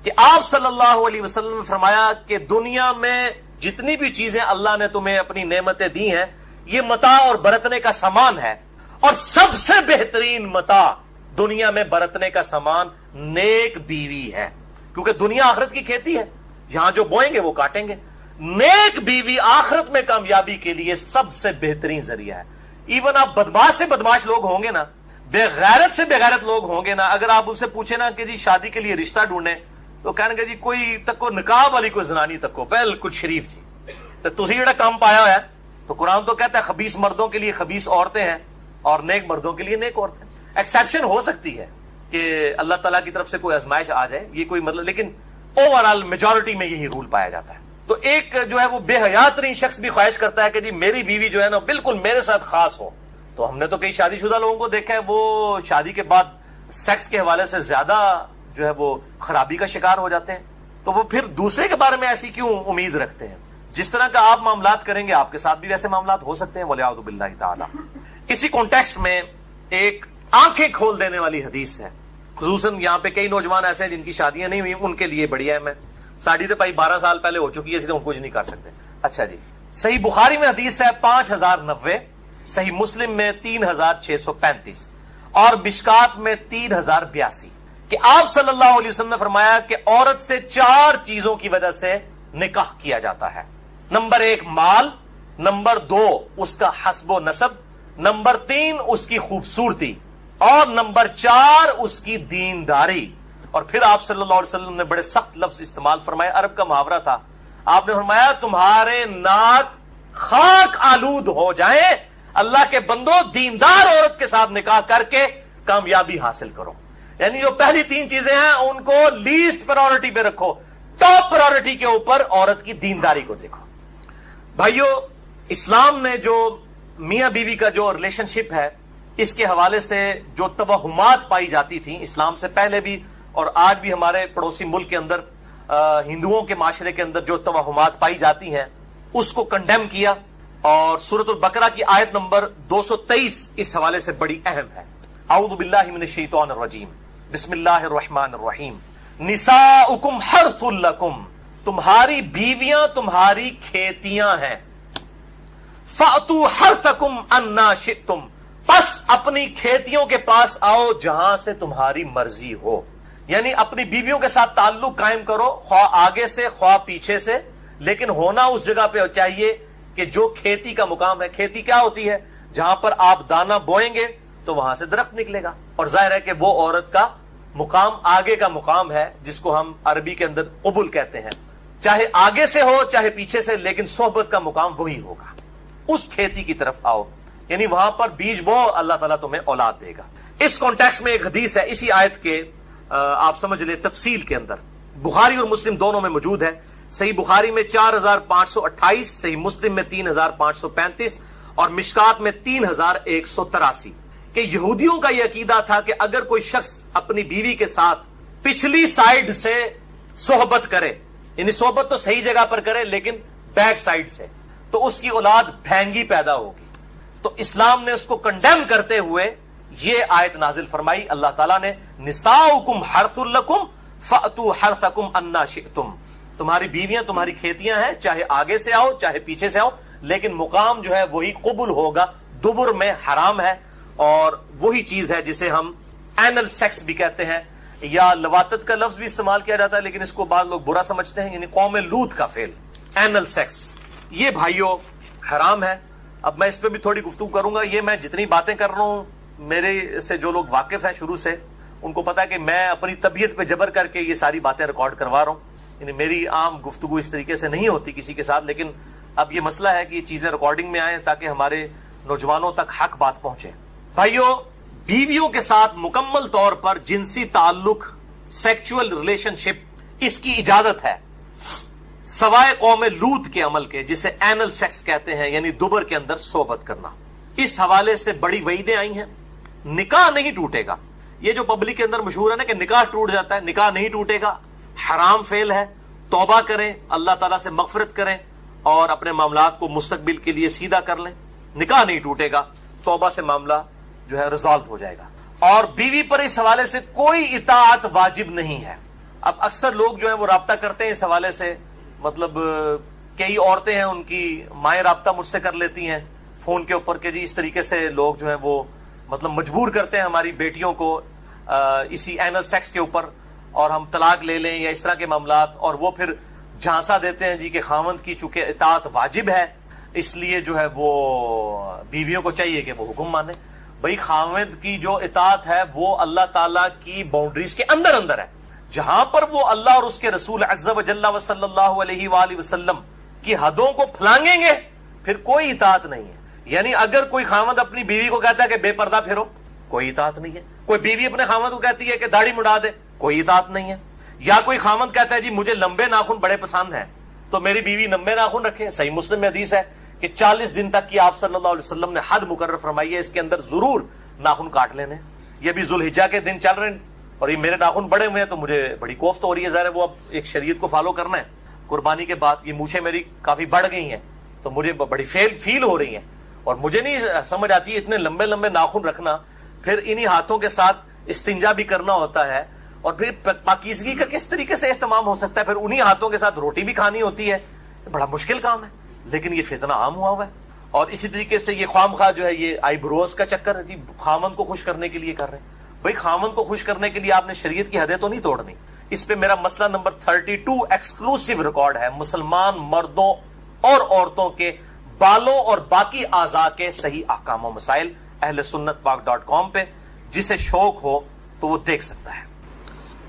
کہ آپ صلی اللہ علیہ وسلم نے فرمایا کہ دنیا میں جتنی بھی چیزیں اللہ نے تمہیں اپنی نعمتیں دی ہیں یہ متاع اور برتنے کا سامان ہے، اور سب سے بہترین متاع دنیا میں برتنے کا سامان نیک بیوی ہے، کیونکہ دنیا آخرت کی کھیتی ہے، یہاں جو بوئیں گے وہ کاٹیں گے۔ نیک بیوی آخرت میں کامیابی کے لیے سب سے بہترین ذریعہ ہے۔ ایون آپ بدماش سے بدماش لوگ ہوں گے نا، بے غیرت سے بے غیرت لوگ ہوں گے نا، اگر آپ ان سے پوچھیں نا کہ جی شادی کے لیے رشتہ ڈھونڈیں تو کہنے گے جی کوئی تکو نکاح والی کوئی زنانی تکو، بالکل شریف جی تو تسی جڑا کام پایا ہوا ہے۔ تو قرآن تو کہتا ہے خبیث مردوں کے لیے خبیث عورتیں ہیں اور نیک مردوں کے لیے نیک عورتیں۔ ایکسیپشن ہو سکتی ہے کہ اللہ تعالیٰ کی طرف سے کوئی آزمائش آ جائے، یہ کوئی مطلب، لیکن اوور آل میجورٹی میں یہی رول پایا جاتا ہے۔ تو ایک جو ہے وہ بے حیا ترین شخص بھی خواہش کرتا ہے کہ جی میری بیوی جو ہے نا بالکل میرے ساتھ خاص ہو۔ تو ہم نے تو کئی شادی شدہ لوگوں کو دیکھا ہے وہ شادی کے بعد سیکس کے حوالے سے زیادہ جو ہے وہ خرابی کا شکار ہو جاتے ہیں، تو وہ پھر دوسرے کے بارے میں ایسی کیوں امید رکھتے ہیں؟ جس طرح کا آپ معاملات کریں گے آپ کے ساتھ بھی ویسے معاملات ہو سکتے ہیں، وَلِعَوْذُ بِاللَّهِ تعالی۔ اسی کانٹیکسٹ میں ایک آنکھیں کھول دینے والی حدیث ہے، خصوصاً یہاں پہ کئی نوجوان ایسے ہیں جن کی شادیاں نہیں ہوئی، ان کے لیے بڑی اہم ہے۔ ساڑی تو بھائی 12 سال پہلے ہو چکی ہے، اس لیے ہم کچھ نہیں کر سکتے۔ اچھا جی، صحیح بخاری میں حدیث ہے 5090، صحیح مسلم میں 3635 اور مشکات میں 3082 کہ آپ صلی اللہ علیہ وسلم نے فرمایا کہ عورت سے 4 چیزوں کی وجہ سے نکاح کیا جاتا ہے۔ نمبر 1 مال، نمبر 2 اس کا حسب و نسب، نمبر 3 اس کی خوبصورتی، اور نمبر 4 اس کی دینداری۔ اور پھر آپ صلی اللہ علیہ وسلم نے بڑے سخت لفظ استعمال فرمائے، عرب کا محاورہ تھا، آپ نے فرمایا تمہارے ناک خاک آلود ہو جائیں، اللہ کے بندوں دیندار عورت کے ساتھ نکاح کر کے کامیابی حاصل کرو۔ یعنی جو پہلی 3 چیزیں ہیں ان کو لیسٹ پرائورٹی پہ رکھو، ٹاپ پرائورٹی کے اوپر عورت کی دینداری کو دیکھو۔ بھائیو، اسلام نے جو میاں بیوی کا جو ریلیشن شپ ہے اس کے حوالے سے جو توہمات پائی جاتی تھیں اسلام سے پہلے بھی اور آج بھی ہمارے پڑوسی ملک کے اندر ہندوؤں کے معاشرے کے اندر جو توہمات پائی جاتی ہیں اس کو کنڈیم کیا، اور سورۃ البقرہ کی آیت نمبر 223 اس حوالے سے بڑی اہم ہے۔ اعوذ باللہ من الشیطان الرجیم، بسم اللہ الرحمن الرحیم، نساؤکم حرث لکم، تمہاری بیویاں تمہاری کھیتیاں ہیں، فأتوا حرثکم انا شئتم، پس اپنی کھیتیوں کے پاس آؤ جہاں سے تمہاری مرضی ہو۔ یعنی اپنی بیویوں کے ساتھ تعلق قائم کرو، خواہ آگے سے خواہ پیچھے سے، لیکن ہونا اس جگہ پہ چاہیے کہ جو کھیتی کا مقام ہے۔ کھیتی کیا ہوتی ہے؟ جہاں پر آپ دانہ بوئیں گے تو وہاں سے درخت نکلے گا، اور ظاہر ہے کہ وہ عورت کا مقام آگے کا مقام ہے جس کو ہم عربی کے اندر قبل کہتے ہیں، چاہے آگے سے ہو چاہے پیچھے سے، لیکن صحبت کا مقام وہی ہوگا۔ اس کھیتی کی طرف آؤ، یعنی وہاں پر بیج بو، اللہ تعالیٰ تمہیں اولاد دے گا۔ اس کانٹیکسٹ میں ایک حدیث ہے اسی آیت کے آپ سمجھ لیں تفصیل کے اندر، بخاری اور مسلم دونوں میں موجود ہے۔ صحیح بخاری میں 4528، صحیح مسلم میں 3535 اور مشکات میں 3183 کہ یہودیوں کا یہ عقیدہ تھا کہ اگر کوئی شخص اپنی بیوی کے ساتھ پچھلی سائیڈ سے صحبت کرے، یعنی صحبت تو صحیح جگہ پر کرے لیکن بیک سائیڈ سے، تو اس کی اولاد بھینگی پیدا ہوگی۔ تو اسلام نے اس کو کنڈیم کرتے ہوئے یہ آیت نازل فرمائی، اللہ تعالیٰ نے نساؤکم حرث لکم فأتوا حرثکم انا شئتم، تمہاری بیویاں تمہاری کھیتیاں ہیں، چاہے آگے سے آؤ چاہے پیچھے سے آؤ، لیکن مقام جو ہے وہی قبل ہوگا، دبر میں حرام ہے، اور وہی چیز ہے جسے ہم اینل سیکس بھی کہتے ہیں، یا لواطت کا لفظ بھی استعمال کیا جاتا ہے لیکن اس کو بعض لوگ برا سمجھتے ہیں، یعنی قوم لوط کا فعل اینل سیکس، یہ بھائیوں حرام ہے۔ اب میں اس پہ بھی تھوڑی گفتگو کروں گا۔ یہ میں جتنی باتیں کر رہا ہوں، میرے سے جو لوگ واقف ہیں شروع سے ان کو پتا ہے کہ میں اپنی طبیعت پہ جبر کر کے یہ ساری باتیں ریکارڈ کروا رہا ہوں، یعنی میری عام گفتگو اس طریقے سے نہیں ہوتی کسی کے ساتھ، لیکن اب یہ مسئلہ ہے کہ یہ چیزیں ریکارڈنگ میں آئیں تاکہ ہمارے نوجوانوں تک حق بات پہنچے۔ بھائیوں، بیویوں کے ساتھ مکمل طور پر جنسی تعلق، سیکچول ریلیشن شپ، اس کی اجازت ہے سوائے قوم لوط کے عمل کے، جسے اینل سیکس کہتے ہیں، یعنی دبر کے اندر صحبت کرنا۔ اس حوالے سے بڑی وعیدیں آئی ہیں۔ نکاح نہیں ٹوٹے گا، یہ جو پبلک کے اندر مشہور ہے نا کہ نکاح ٹوٹ جاتا ہے، نکاح نہیں ٹوٹے گا، حرام فعل ہے۔ توبہ کریں، اللہ تعالیٰ سے مغفرت کریں اور اپنے معاملات کو مستقبل کے لیے سیدھا کر لیں۔ نکاح نہیں ٹوٹے گا، توبہ سے معاملہ جو ہے ریزالو ہو جائے گا۔ اور بیوی پر اس حوالے سے کوئی اطاعت واجب نہیں ہے، اب اکثر لوگ جو ہیں وہ رابطہ کرتے ہیں اس حوالے سے، مطلب کئی عورتیں ہیں ان کی مائیں رابطہ مجھ سے کر لیتی ہیں فون کے اوپر کہ جی اس طریقے سے لوگ جو ہیں وہ مطلب مجبور کرتے ہیں ہماری بیٹیوں کو اسی اینل سیکس کے اوپر، اور ہم طلاق لے لیں یا اس طرح کے معاملات، اور وہ پھر جھانسا دیتے ہیں جی کہ خاوند کی چونکہ اطاعت واجب ہے اس لیے جو ہے وہ بیویوں کو چاہیے کہ وہ حکم مانے۔ بھئی خاوند کی جو اطاعت ہے وہ اللہ تعالیٰ کی باؤنڈریز کے اندر اندر ہے، جہاں پر وہ اللہ اور اس کے رسول عز و جل و صلی اللہ علیہ وآلہ وسلم کی حدوں کو پھلانگیں گے پھر کوئی اطاعت نہیں ہے۔ یعنی اگر کوئی خاوند اپنی بیوی کو کہتا ہے کہ بے پردہ پھرو، کوئی اطاعت نہیں ہے۔ کوئی بیوی اپنے خاوند کو کہتی ہے کہ داڑھی مڈا دے، کوئی اطاعت نہیں ہے۔ یا کوئی خاوند کہتا ہے جی مجھے لمبے ناخن بڑے پسند ہیں تو میری بیوی لمبے ناخن رکھے۔ صحیح مسلم میں حدیث ہے کہ 40 دن تک کی آپ صلی اللہ علیہ وسلم نے حد مقرر فرمائی ہے، اس کے اندر ضرور ناخن کاٹ لینے۔ یہ بھی ذوالحجہ کے دن چل رہے ہیں اور یہ میرے ناخن بڑے ہوئے ہیں تو مجھے بڑی کوفت ہو رہی ہے، ظاہر ہے وہ اب ایک شریعت کو فالو کرنا ہے۔ قربانی کے بعد یہ مونچھیں میری کافی بڑھ گئی ہیں تو مجھے بڑی فیل ہو رہی ہیں، اور مجھے نہیں سمجھ آتی اتنے لمبے لمبے ناخن رکھنا، پھر انہی ہاتھوں کے ساتھ استنجا بھی کرنا ہوتا ہے، اور پھر پاکیزگی کا کس طریقے سے اہتمام ہو سکتا ہے، پھر انہی ہاتھوں کے ساتھ روٹی بھی کھانی ہوتی ہے۔ بڑا مشکل کام ہے، لیکن یہ فتنہ عام ہوا ہے۔ اور اسی طریقے سے یہ خواہ مخواہ جو ہے یہ آئی بروز کا چکر ہے، جی خاوند کو خوش کرنے کے لیے کر رہے ہیں۔ بھائی خاوند کو خوش کرنے کے لیے آپ نے شریعت کی حدیں تو نہیں توڑنی۔ اس پہ میرا مسئلہ نمبر 32 ایکسکلوسیو ریکارڈ ہے، مسلمان مردوں اور عورتوں کے بالوں اور باقی اعضاء کے صحیح احکام و مسائل، اہل سنت پاک.com پہ، جسے شوق ہو تو وہ دیکھ سکتا ہے۔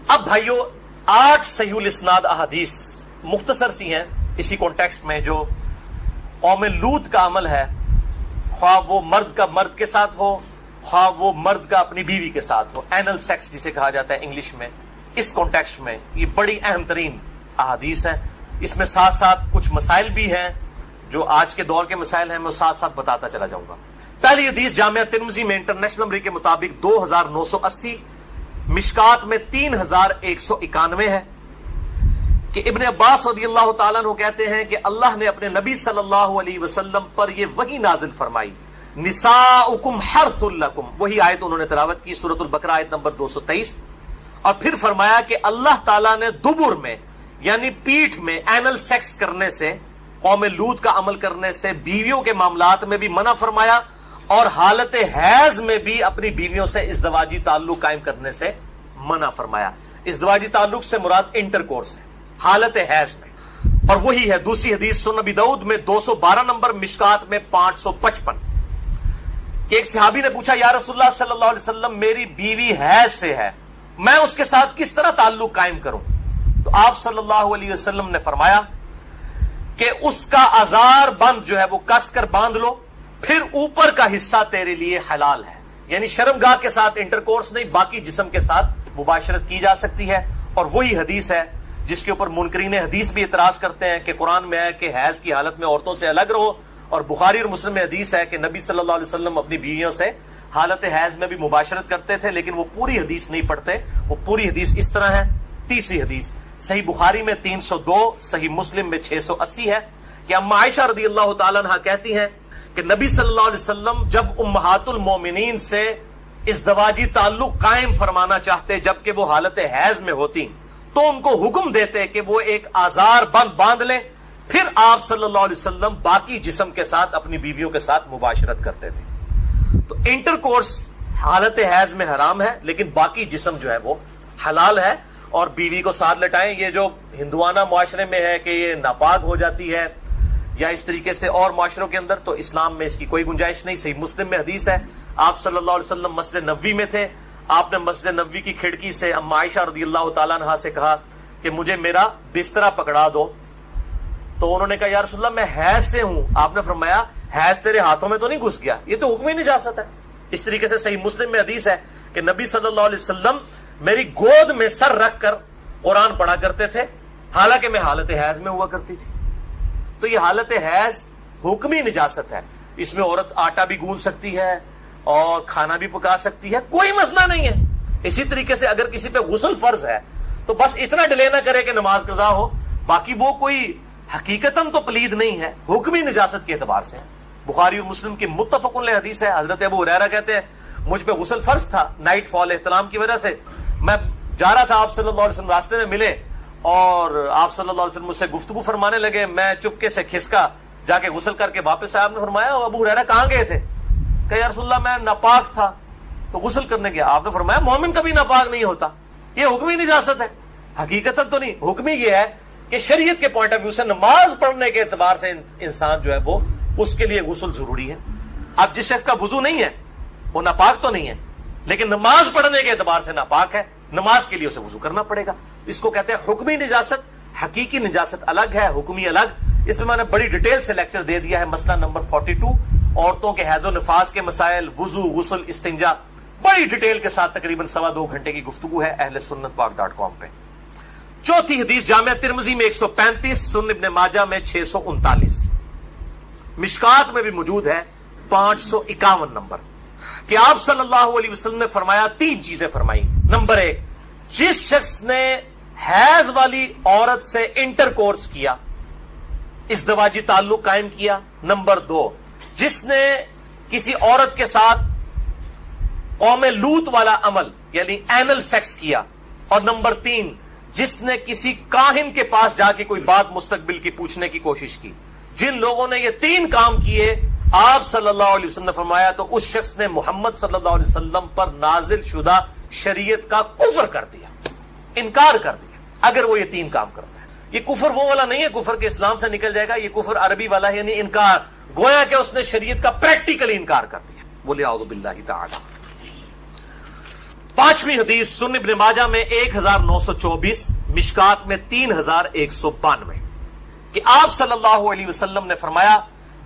اب بھائیو 8 صحیح الاسناد احادیث مختصر سی ہیں اسی کانٹیکسٹ میں، جو قوم لوط کا عمل ہے، خواہ وہ مرد کا مرد کے ساتھ ہو، خواہ وہ مرد کا اپنی بیوی کے ساتھ ہو، اینل سیکس جسے کہا جاتا ہے انگلش میں، اس کانٹیکسٹ میں یہ بڑی اہم ترین احادیث ہیں۔ اس میں ساتھ ساتھ کچھ مسائل بھی ہیں جو آج کے دور کے مسائل ہیں، میں ساتھ ساتھ بتاتا چلا جاؤں گا۔ پہلی حدیث جامعہ ترمذی میں انٹرنیشنل نمبر کے مطابق 2980، مشکات میں 3191 ہے کہ ابن عباس رضی اللہ تعالیٰ عنہ کہتے ہیں کہ اللہ نے اپنے نبی صلی اللہ علیہ وسلم پر یہ وحی نازل فرمائی، نساؤکم حرث لکم، وہی آیت انہوں نے تلاوت کی، سورۃ البقرہ آیت نمبر 223، اور پھر فرمایا کہ اللہ تعالیٰ نے دبر میں یعنی پیٹھ میں اینل سیکس کرنے سے، قوم لوط کا عمل کرنے سے، بیویوں کے معاملات میں بھی منع فرمایا، اور حالت حیض میں بھی اپنی بیویوں سے ازدواجی تعلق قائم کرنے سے منع فرمایا۔ ازدواجی تعلق سے مراد انٹرکورس ہے حالت حیض میں، اور وہی ہے دوسری حدیث سنن ابی داؤد میں 212 نمبر، مشکات میں 555 کہ ایک صحابی نے پوچھا یا رسول اللہ صلی اللہ علیہ وسلم میری بیوی حیض سے ہے، میں اس کے ساتھ کس طرح تعلق قائم کروں؟ تو آپ صلی اللہ علیہ وسلم نے فرمایا کہ اس کا ازار بند جو ہے وہ کس کر باندھ لو، پھر اوپر کا حصہ تیرے لیے حلال ہے، یعنی شرمگاہ کے ساتھ انٹرکورس نہیں، باقی جسم کے ساتھ مباشرت کی جا سکتی ہے۔ اور وہی حدیث ہے جس کے اوپر منکرین حدیث بھی اعتراض کرتے ہیں کہ قرآن میں ہے کہ حیض کی حالت میں عورتوں سے الگ رہو، اور بخاری اور مسلم میں حدیث ہے کہ نبی صلی اللہ علیہ وسلم اپنی بیویوں سے حالت حیض میں بھی مباشرت کرتے تھے، لیکن وہ پوری حدیث نہیں پڑھتے، وہ پوری حدیث اس طرح ہے۔ تیسری حدیث صحیح بخاری میں 302، صحیح مسلم میں 680 ہے کہ اما عائشہ رضی اللہ تعالیٰ عنہ کہتی ہیں کہ نبی صلی اللہ علیہ وسلم جب امہات المومنین سے ازدواجی تعلق قائم فرمانا چاہتے جبکہ وہ حالت حیض میں ہوتی تو ان کو حکم دیتے کہ وہ ایک آزار بند باندھ لیں، پھر آپ صلی اللہ علیہ وسلم باقی جسم کے ساتھ اپنی بیویوں کے ساتھ مباشرت کرتے تھے۔ تو انٹرکورس حالت حیض میں حرام ہے، لیکن باقی جسم جو ہے وہ حلال ہے، اور بیوی کو ساتھ لٹائیں، یہ جو ہندوانہ معاشرے میں ہے کہ یہ ناپاک ہو جاتی ہے یا اس طریقے سے اور معاشروں کے اندر، تو اسلام میں اس کی کوئی گنجائش نہیں۔ صحیح مسلم میں حدیث ہے، آپ صلی اللہ علیہ وسلم مسجد نبوی میں تھے، آپ نے مسجد نبوی کی کھڑکی سے اما عائشہ رضی اللہ تعالیٰ عنہا سے کہا کہ مجھے میرا بسترا پکڑا دو، تو انہوں نے کہا یا رسول اللہ میں حیض سے ہوں، آپ نے فرمایا حیض تیرے ہاتھوں میں تو نہیں گھس گیا، یہ تو حکم ہی نجاست ہے۔ اس طریقے سے صحیح مسلم میں حدیث ہے کہ نبی صلی اللہ علیہ وسلم میری گود میں سر رکھ کر قرآن پڑھا کرتے تھے، حالانکہ میں حالت حیض میں ہوا کرتی تھی۔ تو یہ حالت حیض حکمی نجاست ہے، اس میں عورت آٹا بھی گوندھ سکتی ہے اور کھانا بھی پکا سکتی ہے، کوئی مسئلہ نہیں ہے۔ اسی طریقے سے اگر کسی پہ غسل فرض ہے تو بس اتنا ڈیلے نہ کرے کہ نماز قضا ہو، باقی وہ کوئی حقیقتاً تو پلید نہیں ہے، حکمی نجاست کے اعتبار سے۔ بخاری اور مسلم کی متفق علیہ حدیث ہے، حضرت ابو ہریرہ کہتے ہیں مجھ پہ غسل فرض تھا، نائٹ فال احتلام کی وجہ سے میں جا رہا تھا آپ صلی اللہ علیہ وسلم، راستے میں ملے اور آپ صلی اللہ علیہ وسلم مجھ سے گفتگو فرمانے لگے. میں چپکے سے کھسکا، جا کے غسل کر کے واپس آیا. آپ نے فرمایا ابو ہریرہ کہاں گئے تھے؟ کہ یا رسول اللہ میں ناپاک تھا تو غسل کرنے گیا. آپ نے فرمایا مومن کبھی ناپاک نہیں ہوتا، یہ حکمی نجاست ہے. حقیقت تو نہیں، حکمی یہ ہے کہ شریعت کے پوائنٹ آف ویو سے نماز پڑھنے کے اعتبار سے انسان جو ہے وہ اس کے لیے غسل ضروری ہے. اب جس شخص کا وضو نہیں ہے وہ ناپاک تو نہیں ہے، لیکن نماز پڑھنے کے اعتبار سے ناپاک ہے، نماز کے لیے اسے وضو کرنا پڑے گا. اس کو کہتے ہیں حکمی نجاست. حقیقی نجاست الگ ہے، حکمی الگ. اس میں میں نے بڑی ڈیٹیل سے لیکچر دے دیا ہے. مسئلہ نمبر 42 عورتوں کے حیض و نفاس کے مسائل، وضو، غسل، استنجا، بڑی ڈیٹیل کے ساتھ تقریباً 2.25 گھنٹے کی گفتگو ہے اہل سنت پاک.com پہ. چوتھی حدیث جامعہ ترمذی میں 135، سنن ابن ماجہ میں 639، مشکات میں بھی موجود ہے 551 نمبر، کہ آپ صلی اللہ علیہ وسلم نے فرمایا 3 چیزیں فرمائی. نمبر 1، جس شخص نے حیض والی عورت سے انٹر کورس کیا، ازدواجی تعلق قائم کیا. نمبر 2، جس نے کسی عورت کے ساتھ قوم لوط والا عمل یعنی اینل سیکس کیا. اور نمبر 3، جس نے کسی کاہن کے پاس جا کے کوئی بات مستقبل کی پوچھنے کی کوشش کی. جن لوگوں نے یہ 3 کام کیے آپ صلی اللہ علیہ وسلم نے فرمایا تو اس شخص نے محمد صلی اللہ علیہ وسلم پر نازل شدہ شریعت کا کفر کر دیا، انکار کر دیا، اگر وہ یہ 3 کام کرتا ہے. یہ کفر وہ والا نہیں ہے کفر کے اسلام سے نکل جائے گا، یہ کفر عربی والا ہے، یعنی انکار، گویا کہ اس نے شریعت کا پریکٹیکلی انکار کر دیا. بولے اعوذ باللہ تعالی. 5ویں حدیث سنن ابن ماجہ میں 1924، مشکات میں 3192، کہ آپ صلی اللہ علیہ وسلم نے فرمایا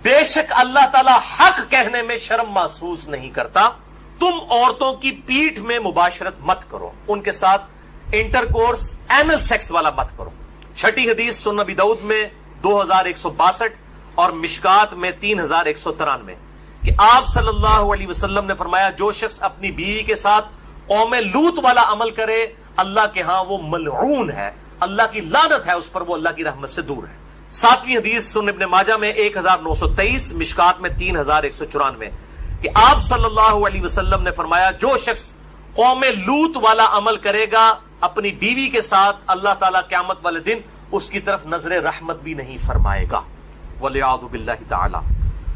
بے شک اللہ تعالیٰ حق کہنے میں شرم محسوس نہیں کرتا. تم عورتوں کی پیٹھ میں مباشرت مت کرو، ان کے ساتھ انٹر کورس اینل سیکس والا مت کرو. 6ٹھی حدیث سنن ابی داؤد میں 2162 اور مشکات میں 3193، کہ آپ صلی اللہ علیہ وسلم نے فرمایا جو شخص اپنی بیوی کے ساتھ قوم لوط والا عمل کرے اللہ کے ہاں وہ ملعون ہے، اللہ کی لعنت ہے اس پر، وہ اللہ کی رحمت سے دور ہے. 7ویں حدیث سنن ابن ماجہ میں 1923، مشکات میں 3194، کہ آپ صلی اللہ علیہ وسلم نے فرمایا جو شخص قوم لوط والا عمل کرے گا اپنی بیوی کے ساتھ اللہ تعالیٰ قیامت والے دن اس کی طرف نظر رحمت بھی نہیں فرمائے گا. وَلِعَاذُ بِاللَّهِ تَعَالَى.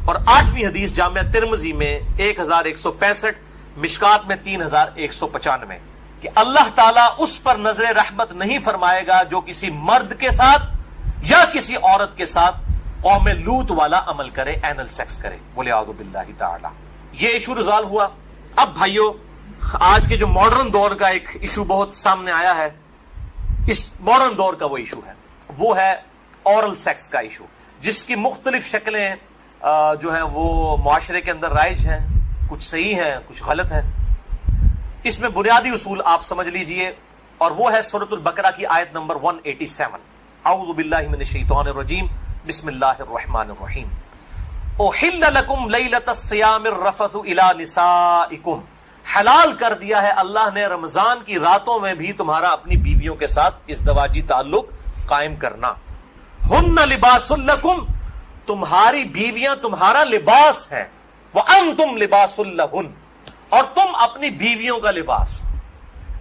اور 8ویں حدیث جامعہ ترمذی میں 1165، مشکات میں 3195، کہ اللہ تعالیٰ اس پر نظر رحمت نہیں فرمائے گا جو کسی مرد کے ساتھ یا کسی عورت کے ساتھ قوم لوط والا عمل کرے، اینل سیکس کرے. بولے اعوذ باللہ تعالی. یہ ایشو ریزالو ہوا. اب بھائیو آج کے جو ماڈرن دور کا ایک ایشو بہت سامنے آیا ہے، اس ماڈرن دور کا وہ ایشو ہے، وہ ہے اورل سیکس کا ایشو، جس کی مختلف شکلیں جو ہیں وہ معاشرے کے اندر رائج ہیں، کچھ صحیح ہیں کچھ غلط ہیں. اس میں بنیادی اصول آپ سمجھ لیجئے، اور وہ ہے سورۃ البقرہ کی آیت نمبر 187. اعوذ باللہ من الشیطان الرجیم، بسم اللہ الرحمن الرحیم. احل لکم لیلۃ الصیام الرفث الی نسائکم. حلال کر دیا ہے اللہ نے رمضان کی راتوں میں بھی تمہارا اپنی بیویوں کے ساتھ ازدواجی تعلق قائم کرنا. ہن لباس لکم، تمہاری بیویاں تمہارا لباس ہیں، وانتم لباس لہن، اور تم اپنی بیویوں کا لباس.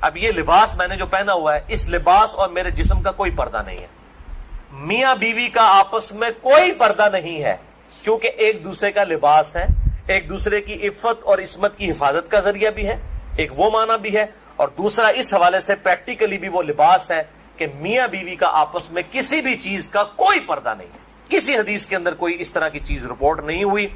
اب یہ لباس میں نے جو پہنا ہوا ہے، اس لباس اور میرے جسم کا کوئی پردہ نہیں ہے. میاں بیوی کا آپس میں کوئی پردہ نہیں ہے، کیونکہ ایک دوسرے کا لباس ہے، ایک دوسرے کی عفت اور عصمت کی حفاظت کا ذریعہ بھی ہے، ایک وہ معنی بھی ہے، اور دوسرا اس حوالے سے پریکٹیکلی بھی وہ لباس ہے کہ میاں بیوی کا آپس میں کسی بھی چیز کا کوئی پردہ نہیں ہے. کسی حدیث کے اندر کوئی اس طرح کی چیز رپورٹ نہیں ہوئی.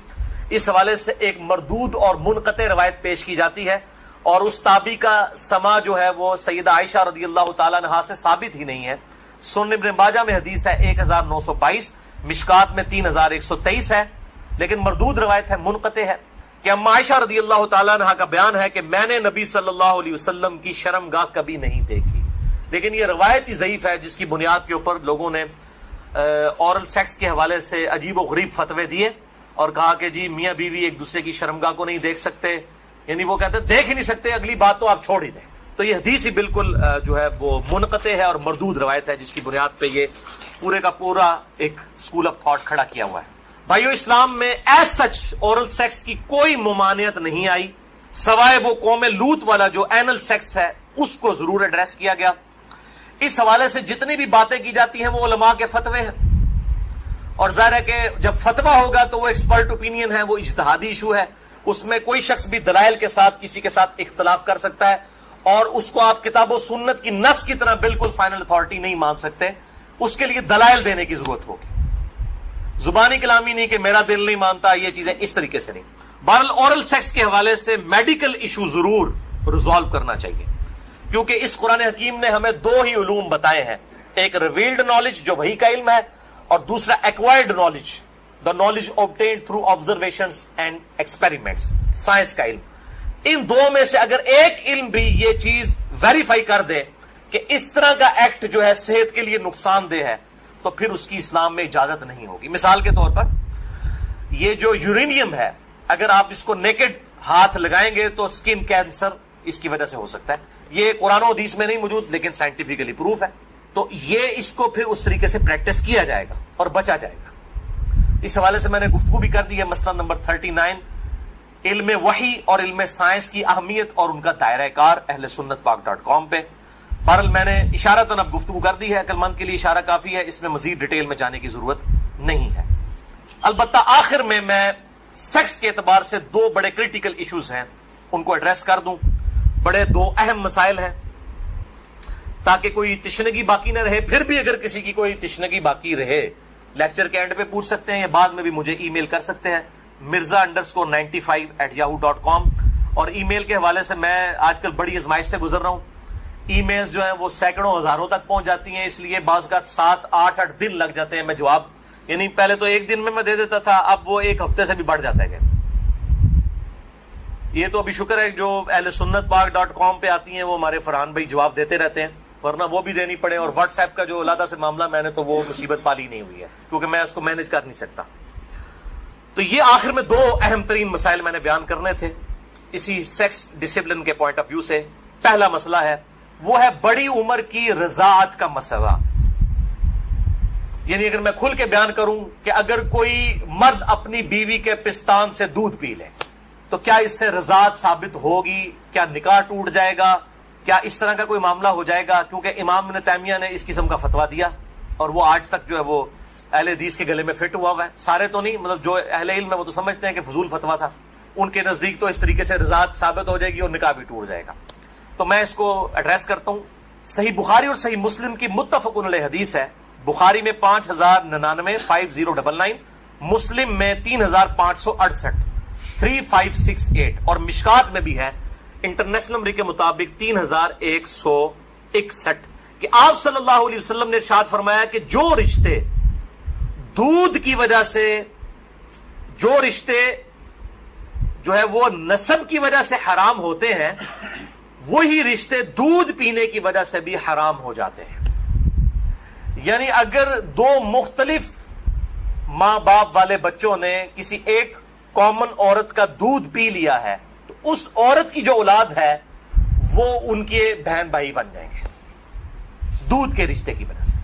اس حوالے سے ایک مردود اور منقطع روایت پیش کی جاتی ہے، اور اس تابعی کا سما جو ہے وہ سیدہ عائشہ رضی اللہ تعالیٰ عنہا سے ثابت ہی نہیں ہے. سنن ابن ماجہ میں حدیث ہے 1922، مشکات میں 3123 ہے، لیکن مردود روایت ہے، منقطع ہے، کہ اما عائشہ رضی اللہ تعالیٰ عنہا کا بیان ہے کہ میں نے نبی صلی اللہ علیہ وسلم کی شرمگاہ کبھی نہیں دیکھی. لیکن یہ روایت ہی ضعیف ہے، جس کی بنیاد کے اوپر لوگوں نے اورل سیکس کے حوالے سے عجیب و غریب فتوے دیے اور کہا کہ جی میاں بیوی ایک دوسرے کی شرمگاہ کو نہیں دیکھ سکتے، یعنی وہ کہتے ہیں دیکھ ہی نہیں سکتے، اگلی بات تو آپ چھوڑ ہی دیں. تو یہ حدیث ہی بالکل جو ہے وہ منقطع ہے اور مردود روایت ہے، جس کی بنیاد پہ یہ پورے کا پورا ایک اسکول آف تھاٹ کھڑا کیا ہوا ہے. بھائیو اسلام میں ایز سچ اورل سیکس کی کوئی ممانعت نہیں آئی، سوائے وہ قوم لوط والا جو اینل سیکس ہے، اس کو ضرور ایڈریس کیا گیا. اس حوالے سے جتنی بھی باتیں کی جاتی ہیں وہ علماء کے فتوے ہیں، اور ظاہر ہے کہ جب فتویٰ ہوگا تو وہ ایکسپرٹ اوپینین ہے، وہ اجتہادی ایشو ہے، اس میں کوئی شخص بھی دلائل کے ساتھ کسی کے ساتھ اختلاف کر سکتا ہے، اور اس کو آپ کتاب و سنت کی نص کی طرح بالکل فائنل اتھارٹی نہیں مان سکتے. اس کے لیے دلائل دینے کی ضرورت ہوگی، زبانی کلامی نہیں کہ میرا دل نہیں مانتا، یہ چیزیں اس طریقے سے نہیں. بہرحال اورل سیکس کے حوالے سے میڈیکل ایشو ضرور ریزالو کرنا چاہیے، کیونکہ اس قرآن حکیم نے ہمیں دو ہی علوم بتائے ہیں، ایک ریویلڈ نالج جو وحی کا علم ہے، اور دوسرا acquired knowledge, the knowledge obtained through observations and experiments، science کا علم. ان دو میں سے اگر ایک علم بھی یہ چیز ویریفائی کر دے کہ اس طرح کا ایکٹ جو ہے صحت کے لیے نقصان دہ ہے، تو پھر اس کی اسلام میں اجازت نہیں ہوگی. مثال کے طور پر یہ جو یورینیم ہے، اگر آپ اس کو نیکڈ ہاتھ لگائیں گے تو سکن کینسر اس کی وجہ سے ہو سکتا ہے. یہ قرآن و حدیث میں نہیں موجود لیکن سائنٹیفکلی پروف ہے. تو یہ اس کو پھر اس طریقے سے پریکٹس کیا جائے گا اور بچا جائے گا. اس حوالے سے میں نے گفتگو بھی کر دی ہے، مسئلہ نمبر 39، علم وحی اور علم سائنس کی اہمیت اور ان کا دائرہ کار، اہل سنت پاک.com پہ. بہرحال میں نے اشارتاً اب گفتگو کر دی ہے، عقل مند کے لیے اشارہ کافی ہے، اس میں مزید ڈیٹیل میں جانے کی ضرورت نہیں ہے. البتہ آخر میں سیکس کے اعتبار سے دو بڑے کریٹیکل ایشوز ہیں، ان کو ایڈریس کر دوں. بڑے دو اہم مسائل ہیں تاکہ کوئی تشنگی باقی نہ رہے. پھر بھی اگر کسی کی کوئی تشنگی باقی رہے لیکچر کے اینڈ پہ پوچھ سکتے ہیں، یا بعد میں بھی مجھے ای میل کر سکتے ہیں mirza_95@yahoo.com. اور ای میل کے حوالے سے میں آج کل بڑی آزمائش سے گزر رہا ہوں. ای میلز جو ہیں وہ سینکڑوں ہزاروں تک پہنچ جاتی ہیں، اس لیے بعض کا 7-8 دن لگ جاتے ہیں میں جواب، یعنی پہلے تو ایک دن میں دے دیتا تھا، اب وہ ایک ہفتے سے بھی بڑھ جاتا ہے. یہ تو ابھی شکر ہے جو اہل سنت پاک.com پہ آتی ہیں وہ ہمارے فرحان بھائی جواب دیتے رہتے ہیں، ورنہ وہ بھی دینی پڑے. اور واٹس ایپ کا جو علیحدہ سے معاملہ میں نے تو وہ مصیبت پالی نہیں ہوئی ہے کیونکہ میں اس کو مینج کر نہیں سکتا. تو یہ آخر میں دو اہم ترین مسائل میں نے بیان کرنے تھے اسی سیکس ڈسپلن کے پوائنٹ آف ویو سے. پہلا مسئلہ ہے وہ ہے بڑی عمر کی رضاعت کا مسئلہ. یعنی اگر میں کھل کے بیان کروں کہ اگر کوئی مرد اپنی بیوی کے پستان سے دودھ پی لے تو کیا اس سے رضاعت ثابت ہوگی؟ کیا نکاح ٹوٹ جائے گا؟ کیا اس طرح کا کوئی معاملہ ہو جائے گا؟ کیونکہ امام ابن تیمیہ نے اس قسم کا فتویٰ دیا اور وہ آج تک جو ہے وہ اہل حدیث کے گلے میں فٹ ہوا ہے. سارے تو نہیں، مطلب جو اہل علم ہے وہ تو سمجھتے ہیں کہ فضول فتویٰ تھا، ان کے نزدیک تو اس طریقے سے رضاعت ثابت ہو جائے گی اور نکاح بھی ٹوٹ جائے گا. تو میں اس کو ایڈریس کرتا ہوں. صحیح بخاری اور صحیح مسلم کی متفق علیہ حدیث ہے. بخاری میں 5099 5099، مسلم میں 3568 3568، اور مشکات میں بھی ہے انٹرنیشنل نمبر کے مطابق 3161، کہ آپ صلی اللہ علیہ وسلم نے ارشاد فرمایا کہ جو رشتے دودھ کی وجہ سے، جو رشتے جو ہے وہ نسب کی وجہ سے حرام ہوتے ہیں، وہی رشتے دودھ پینے کی وجہ سے بھی حرام ہو جاتے ہیں. یعنی اگر دو مختلف ماں باپ والے بچوں نے کسی ایک کامن عورت کا دودھ پی لیا ہے تو اس عورت کی جو اولاد ہے وہ ان کے بہن بھائی بن جائیں گے دودھ کے رشتے کی وجہ سے.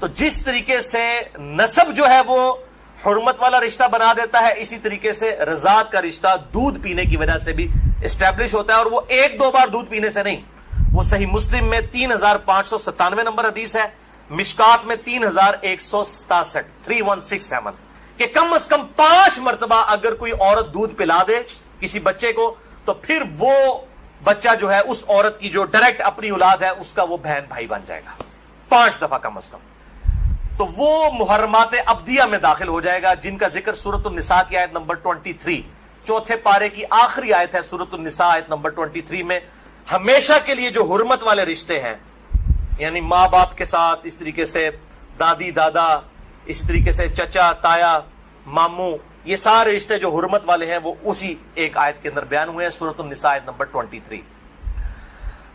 تو جس طریقے سے نسب جو ہے وہ حرمت والا رشتہ بنا دیتا ہے، اسی طریقے سے رضاعت کا رشتہ دودھ پینے کی وجہ سے بھی اسٹیبلش ہوتا ہے، اور وہ ایک دو بار دودھ پینے سے نہیں. وہ صحیح مسلم میں 3597 نمبر حدیث ہے، مشکات میں 3167 3167، کہ کم از کم 5 مرتبہ اگر کوئی عورت دودھ پلا دے کسی بچے کو تو پھر وہ بچہ جو ہے اس عورت کی جو ڈائریکٹ اپنی اولاد ہے اس کا وہ بہن بھائی بن جائے گا 5 دفعہ کم از کم. تو وہ محرمات ابدیہ میں داخل ہو جائے گا جن کا ذکر سورۃ النساء کی آیت نمبر 23 چوتھے پارے کی آخری آیت ہے سورۃ النساء آیت نمبر 23 میں. ہمیشہ کے لیے جو حرمت والے رشتے ہیں، یعنی ماں باپ کے ساتھ، اس طریقے سے دادی دادا، اس طریقے سے چچا تایا ماموں، یہ سارے رشتے جو حرمت والے ہیں وہ اسی ایک آیت کے اندر بیان ہوئے ہیں سورۃ النساء آیت نمبر 23.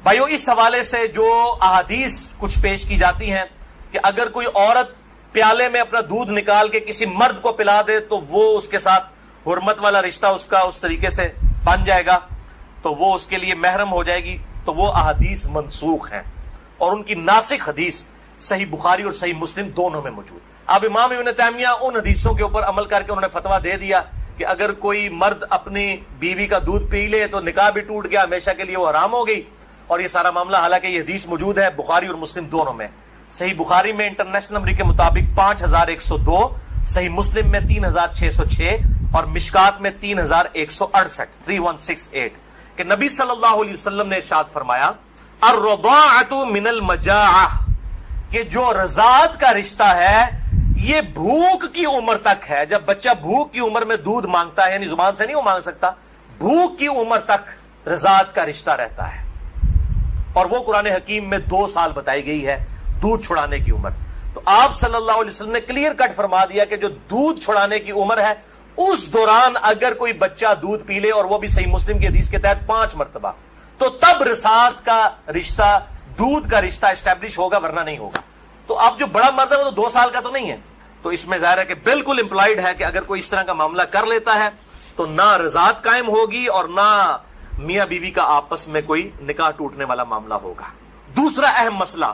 بھائیو، اس حوالے سے جو احادیث کچھ پیش کی جاتی ہیں کہ اگر کوئی عورت پیالے میں اپنا دودھ نکال کے کسی مرد کو پلا دے تو وہ اس کے ساتھ حرمت والا رشتہ اس کا اس طریقے سے بن جائے گا، تو وہ اس کے لیے محرم ہو جائے گی. تو وہ احادیث منسوخ ہیں اور ان کی ناسخ حدیث صحیح بخاری اور صحیح مسلم دونوں میں موجود. اب امام ابن تیمیہ ان حدیثوں کے اوپر عمل کر کے انہوں نے فتویٰ دے دیا کہ اگر کوئی مرد اپنی بیوی کا دودھ پی لے تو نکاح بھی ٹوٹ گیا، ہمیشہ کے لیے وہ حرام ہو گئی. اور یہ سارا معاملہ، حالانکہ یہ حدیث موجود ہے بخاری اور مسلم دونوں میں. صحیح بخاری میں انٹرنیشنل نمبر کے مطابق 5102، صحیح مسلم میں 3606 اور مشکات میں 3168 3168 کہ نبی صلی اللہ علیہ وسلم نے ارشاد فرمایا الرضاعۃ من المجاعہ، کہ جو رضاعت کا رشتہ ہے یہ بھوک کی عمر تک ہے. جب بچہ بھوک کی عمر میں دودھ مانگتا ہے، یعنی زبان سے نہیں وہ مانگ سکتا، بھوک کی عمر تک رضاعت کا رشتہ رہتا ہے. اور وہ قرآن حکیم میں 2 سال بتائی گئی ہے دودھ چھڑانے کی عمر. تو آپ صلی اللہ علیہ وسلم نے کلیئر کٹ فرما دیا کہ جو دودھ چھڑانے کی عمر ہے اس دوران اگر کوئی بچہ دودھ پی لے، اور وہ بھی صحیح مسلم کی حدیث کے تحت 5 مرتبہ، تو تب رضاعت کا رشتہ، دودھ کا رشتہ اسٹیبلش ہوگا، ورنہ نہیں ہوگا. تو اب جو بڑا مرد ہے وہ تو 2 سال کا تو نہیں ہے. تو اس میں ظاہر ہے کہ بالکل امپلائڈ ہے کہ اگر کوئی اس طرح کا معاملہ کر لیتا ہے تو نہ رضاعت قائم ہوگی اور نہ میاں بیوی کا آپس میں کوئی نکاح ٹوٹنے والا معاملہ ہوگا. دوسرا اہم مسئلہ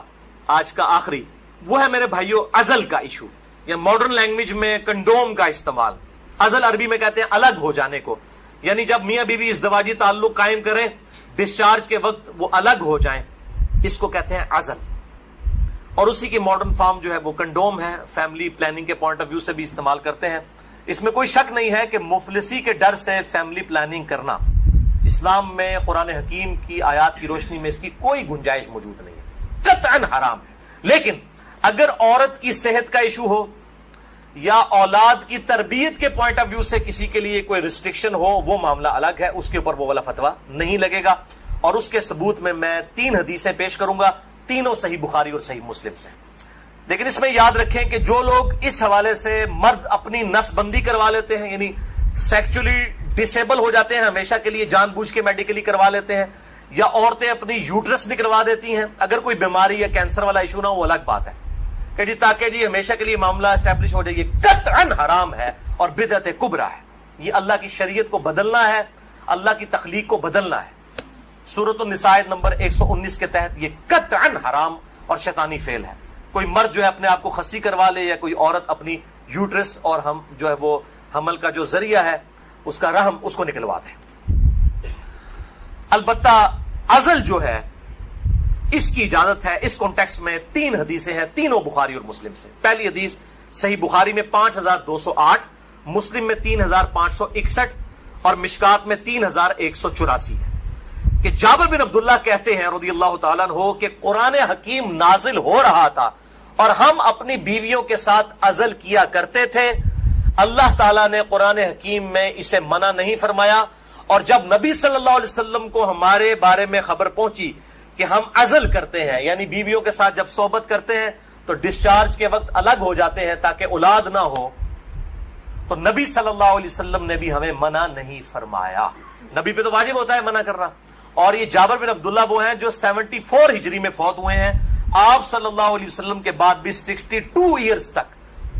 آج کا آخری وہ ہے میرے بھائیوں عزل کا ایشو، یا ماڈرن لینگویج میں کنڈوم کا استعمال. عزل عربی میں کہتے ہیں الگ ہو جانے کو، یعنی جب میاں بیوی ازدواجی تعلق قائم کریں، ڈسچارج کے وقت وہ الگ ہو جائیں، اس کو کہتے ہیں عزل. اور اسی کی ماڈرن فارم جو ہے وہ کنڈوم ہے. فیملی پلاننگ کے پوائنٹ آف ویو سے بھی استعمال کرتے ہیں. اس میں کوئی شک نہیں ہے کہ مفلسی کے ڈر سے فیملی پلاننگ کرنا اسلام میں قرآن حکیم کی آیات کی روشنی میں اس کی کوئی گنجائش موجود نہیں ہے، قطعاً حرام ہے. لیکن اگر عورت کی صحت کا ایشو ہو یا اولاد کی تربیت کے پوائنٹ آف ویو سے کسی کے لیے کوئی ریسٹرکشن ہو، وہ معاملہ الگ ہے، اس کے اوپر وہ والا فتویٰ نہیں لگے گا. اور اس کے ثبوت میں 3 حدیثیں پیش کروں گا، تینوں صحیح بخاری اور صحیح مسلم سے. لیکن اس میں یاد رکھیں کہ جو لوگ اس حوالے سے مرد اپنی نس بندی کروا لیتے ہیں، یعنی سیکچولی ڈسیبل ہو جاتے ہیں ہمیشہ کے لیے، جان بوجھ کے میڈیکلی کروا لیتے ہیں، یا عورتیں اپنی یوٹرس نکلوا دیتی ہیں، اگر کوئی بیماری یا کینسر والا ایشو نہ ہو وہ الگ بات ہے کہ جی تاکہ جی ہمیشہ کے لیے معاملہ اسٹیبلش ہو جائے، یہ قطعاً حرام ہے اور بدعت کبریٰ ہے. یہ اللہ کی شریعت کو بدلنا ہے، اللہ کی تخلیق کو بدلنا ہے. سورۃ النساء نمبر 119 کے تحت یہ قطعاً حرام اور شیطانی فعل ہے. کوئی مرد جو ہے اپنے آپ کو خصی کروا لے، یا کوئی عورت اپنی یوٹرس اور ہم جو ہے وہ حمل کا جو ذریعہ ہے اس کا رحم اس کو نکلوا دے. البتہ عزل جو ہے اس کی اجازت ہے. اس کانٹیکسٹ میں 3 حدیثیں ہیں، تینوں بخاری اور مسلم سے. پہلی حدیث صحیح بخاری میں 5208، مسلم میں 3561 اور مشکات میں 3184 ہے کہ جابر بن عبداللہ کہتے ہیں رضی اللہ تعالیٰ عنہ کہ قرآن حکیم نازل ہو رہا تھا اور ہم اپنی بیویوں کے ساتھ عزل کیا کرتے تھے. اللہ تعالیٰ نے قرآن حکیم میں اسے منع نہیں فرمایا، اور جب نبی صلی اللہ علیہ وسلم کو ہمارے بارے میں خبر پہنچی کہ ہم عزل کرتے ہیں، یعنی بیویوں کے ساتھ جب صحبت کرتے ہیں تو ڈسچارج کے وقت الگ ہو جاتے ہیں تاکہ اولاد نہ ہو، تو نبی صلی اللہ علیہ وسلم نے بھی ہمیں منع نہیں فرمایا. نبی پہ تو واجب ہوتا ہے منع کرنا. اور یہ جابر بن عبداللہ وہ ہیں جو 74 ہجری میں فوت ہوئے ہیں. آپ صلی اللہ علیہ وسلم کے بعد بھی 62 ایئرز تک،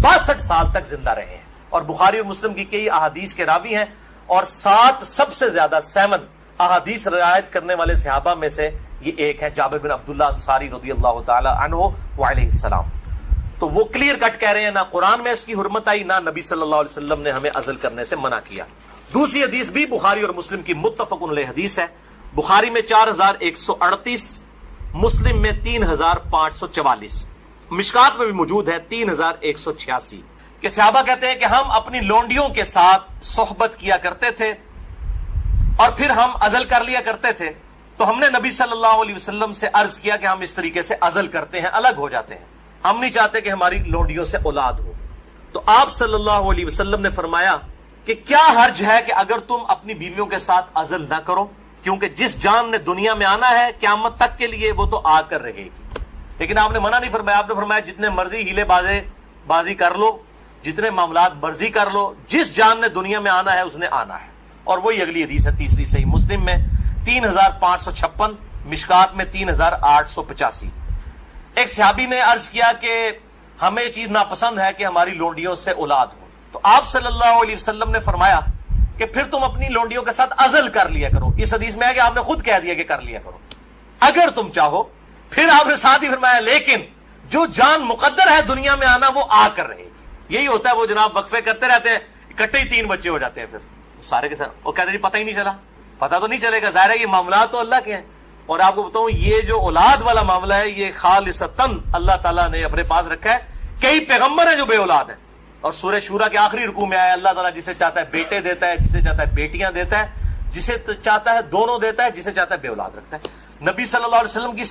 62 سال تک زندہ رہے ہیں، اور بخاری اور مسلم کی کئی احادیث کے راوی ہیں، اور 7 سب سے زیادہ 7 احادیث روایت کرنے والے صحابہ میں سے یہ ایک ہے، جابر بن عبداللہ انصاری رضی اللہ تعالی عنہ وعلیہ السلام. تو وہ کلیئر کٹ کہہ رہے ہیں نہ قرآن میں اس کی حرمت آئی، نہ نبی صلی اللہ علیہ وسلم نے ہمیں عزل کرنے سے منع کیا. دوسری حدیث بھی بخاری اور مسلم کی متفق علیہ حدیث ہے. بخاری میں 4138، مسلم میں 3544، مشکات میں بھی موجود ہے 3186 کہ صحابہ کہتے ہیں کہ ہم اپنی لونڈیوں کے ساتھ صحبت کیا کرتے تھے اور پھر ہم عزل کر لیا کرتے تھے. تو ہم نے نبی صلی اللہ علیہ وسلم سے عرض کیا کہ ہم اس طریقے سے عزل کرتے ہیں، الگ ہو جاتے ہیں، ہم نہیں چاہتے کہ ہماری لونڈیوں سے اولاد ہو. تو آپ صلی اللہ علیہ وسلم نے فرمایا کہ کیا حرج ہے کہ اگر تم اپنی بیویوں کے ساتھ عزل نہ کرو، کیونکہ جس جان نے دنیا میں آنا ہے قیامت تک کے لیے وہ تو آ کر رہے گی. لیکن آپ نے منع نہیں فرمایا. آپ نے فرمایا جتنے مرضی ہیلے بازی کر لو، جتنے معاملات مرضی کر لو، جس جان نے دنیا میں آنا ہے اس نے آنا ہے. اور وہی اگلی حدیث ہے تیسری صحیح مسلم میں 3556، مشکات میں 3885. ایک صحابی نے عرض کیا کہ ہمیں یہ چیز ناپسند ہے کہ ہماری لونڈیوں سے اولاد ہو. تو آپ صلی اللہ علیہ وسلم نے فرمایا کہ پھر تم اپنی لونڈیوں کے ساتھ عزل کر لیا کرو. اس حدیث میں ہے کہ آپ نے خود کہہ دیا کہ کر لیا کرو اگر تم چاہو. پھر آپ نے ساتھ ہی فرمایا لیکن جو جان مقدر ہے دنیا میں آنا وہ آ کر رہے گی. یہی ہوتا ہے وہ جناب وقفے کرتے رہتے ہیں، اکٹھے ہی 3 بچے ہو جاتے ہیں، پھر سارے کے ساتھ وہ کہتے ہیں پتہ ہی نہیں چلا. پتہ تو نہیں چلے گا، ظاہر ہے یہ معاملات تو اللہ کے ہیں. اور آپ کو بتاؤں یہ جو اولاد والا معاملہ ہے یہ خالصتاً اللہ تعالیٰ نے اپنے پاس رکھا ہے. کئی پیغمبر ہیں جو بے اولاد ہیں, اور سورہ شورا کے آخری رکوع میں آیا اللہ تعالیٰ جسے چاہتا ہے بیٹے دیتا ہے, جسے چاہتا ہے بیٹیاں دیتا ہے, جسے چاہتا ہے دونوں دیتا ہے, جسے چاہتا ہے بے اولاد رکھتا ہے. نبی صلی اللہ علیہ وسلم کی